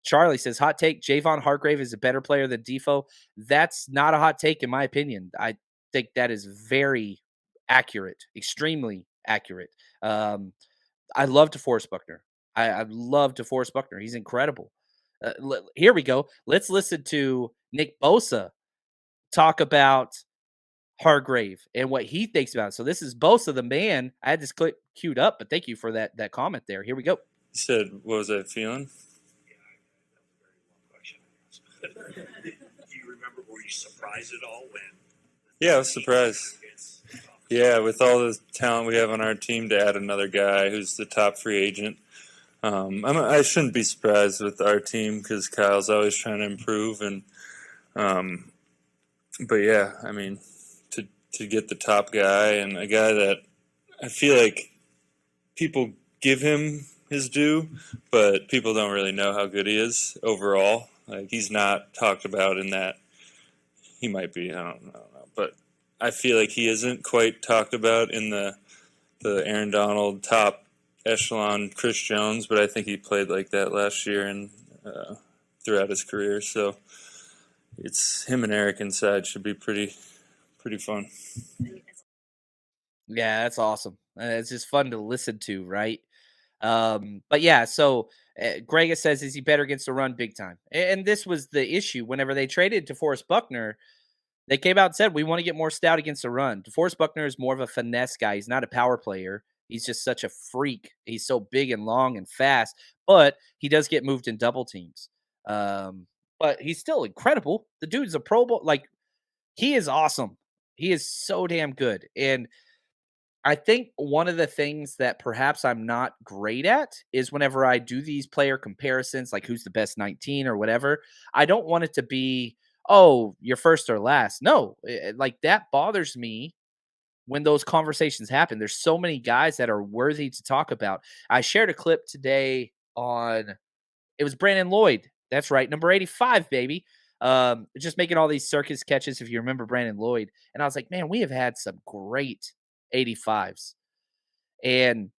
Charlie says, hot take, Javon Hargrave is a better player than Defoe. That's not a hot take in my opinion. I think that is very accurate, extremely accurate. Um, I love DeForest Buckner. I love DeForest Buckner. He's incredible. Here we go. Let's listen to Nick Bosa talk about Hargrave and what he thinks about it. So this is Bosa, the man. I had this clip queued up, but thank you for that comment there. Here we go. You said, what was I feeling? Do you remember, were you surprised at all when? Yeah, I was surprised. Yeah, with all the talent we have on our team, to add another guy who's the top free agent. I shouldn't be surprised with our team because Kyle's always trying to improve. But yeah, I mean, to get the top guy and a guy that I feel like people give him his due, but people don't really know how good he is overall. Like, he's not talked about in that. He might be, I don't know, but I feel like he isn't quite talked about in the Aaron Donald top echelon Chris Jones, but I think he played like that last year and throughout his career. So it's him and Eric inside should be pretty fun. Yeah, that's awesome. It's just fun to listen to, right? But yeah, so Greg says, is he better against the run? Big time. And this was the issue. Whenever they traded DeForest Buckner, they came out and said, we want to get more stout against the run. DeForest Buckner is more of a finesse guy. He's not a power player. He's just such a freak. He's so big and long and fast, but he does get moved in double teams. But he's still incredible. The dude's a Pro Bowl. Like, he is awesome. He is so damn good. And I think one of the things that perhaps I'm not great at is whenever I do these player comparisons, like who's the best 19 or whatever, I don't want it to be, oh, you're first or last. No, like that bothers me when those conversations happen. There's so many guys that are worthy to talk about. I shared a clip today on, it was Brandon Lloyd. That's right. Number 85, baby. Just making all these circus catches, if you remember Brandon Lloyd. And I was like, man, we have had some great 85s. And,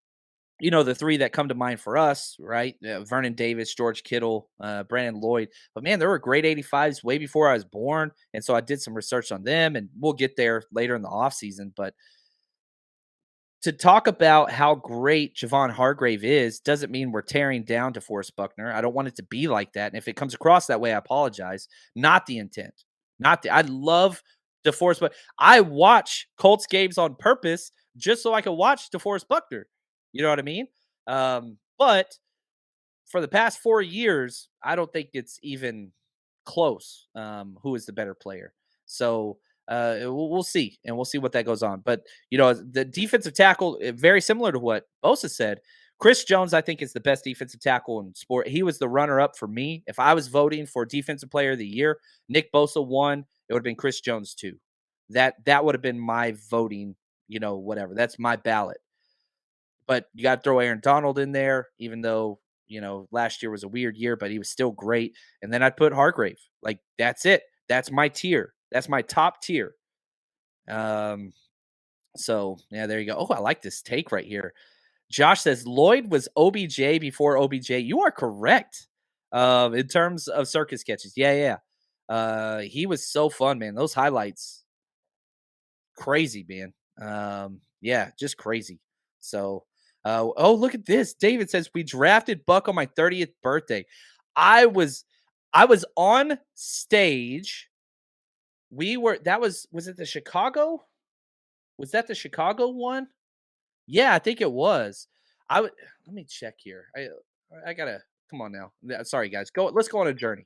you know, the three that come to mind for us, right? Vernon Davis, George Kittle, Brandon Lloyd. But man, there were great 85s way before I was born. And so I did some research on them, and we'll get there later in the offseason. But to talk about how great Javon Hargrave is doesn't mean we're tearing down DeForest Buckner. I don't want it to be like that. And if it comes across that way, I apologize. Not the intent. I love DeForest, but I watch Colts games on purpose just so I can watch DeForest Buckner. You know what I mean? But for the past 4 years, I don't think it's even close. Who is the better player? So we'll see, and we'll see what that goes on. But you know, the defensive tackle, very similar to what Bosa said. Chris Jones, I think, is the best defensive tackle in sport. He was the runner-up for me. If I was voting for Defensive Player of the Year, Nick Bosa won. It would have been Chris Jones 2. That would have been my voting. You know, whatever. That's my ballot. But you got to throw Aaron Donald in there, even though, you know, last year was a weird year, but he was still great. And then I'd put Hargrave. Like, that's it. That's my tier. That's my top tier. So yeah, there you go. Oh, I like this take right here. Josh says Lloyd was OBJ before OBJ. You are correct. In terms of circus catches. Yeah. He was so fun, man. Those highlights, crazy, man. Yeah, just crazy. So oh, look at this. David says we drafted Buck on my 30th birthday. I was on stage. Was it the Chicago? Was that the Chicago one? Yeah, I think it was. Let me check here. I gotta, come on now. Sorry guys. Let's go on a journey.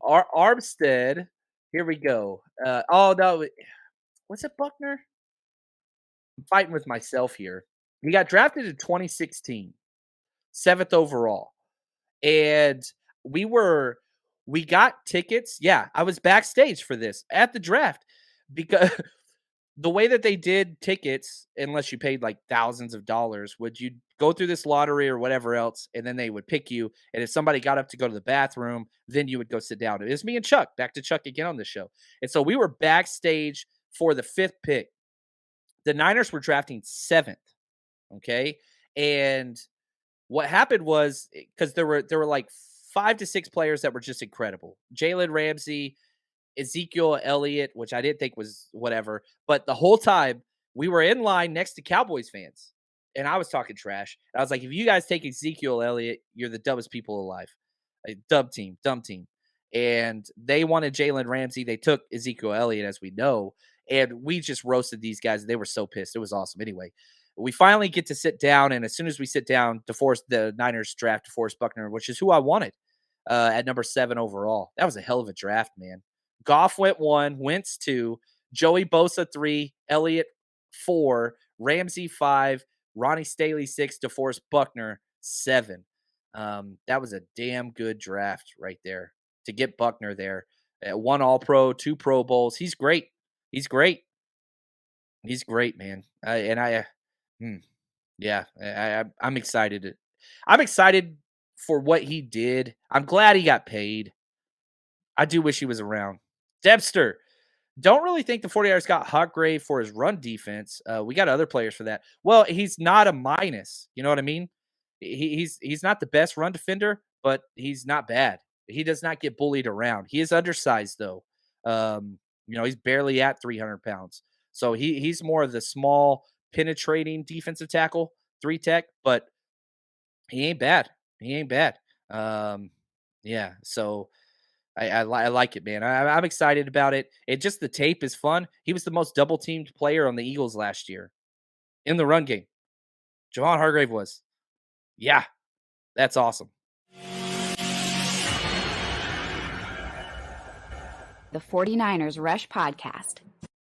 Armstead. Here we go. Oh no, was it Buckner? I'm fighting with myself here. He got drafted in 2016, 7th overall. And we got tickets. Yeah, I was backstage for this at the draft because the way that they did tickets, unless you paid like thousands of dollars, would you go through this lottery or whatever else, and then they would pick you. And if somebody got up to go to the bathroom, then you would go sit down. It was me and Chuck, back to Chuck again on the show. And so we were backstage for the 5th pick. The Niners were drafting 7th. Okay. And What happened was because there were like 5 to 6 players that were just incredible. Jalen Ramsey, Ezekiel Elliott, which I didn't think was whatever, but the whole time we were in line next to Cowboys fans, and I was talking trash. I was like, if you guys take Ezekiel Elliott, you're the dumbest people alive. Dumb team, dumb team. And they wanted Jalen Ramsey. They took Ezekiel Elliott, as we know, and we just roasted these guys. They were so pissed. It was awesome. Anyway, we finally get to sit down, and as soon as we sit down, the Niners draft DeForest Buckner, which is who I wanted at number 7 overall. That was a hell of a draft, man. Goff went 1, Wentz 2, Joey Bosa 3, Elliott 4, Ramsey 5, Ronnie Staley 6, DeForest Buckner 7. That was a damn good draft right there to get Buckner there. 1 All-Pro, 2 Pro Bowls. He's great. He's great. He's great, man. Yeah, I'm excited. I'm excited for what he did. I'm glad he got paid. I do wish he was around. Debster, don't really think the 49ers got Hargrave for his run defense. We got other players for that. Well, he's not a minus. You know what I mean? He's not the best run defender, but he's not bad. He does not get bullied around. He is undersized though. He's barely at 300 pounds. So he's more of the small, penetrating defensive tackle, 3 tech, but he ain't bad. He ain't bad. Yeah. So I like it, man. I'm excited about it. The tape is fun. He was the most double teamed player on the Eagles last year in the run game. Javon Hargrave was. Yeah, that's awesome. The 49ers Rush Podcast.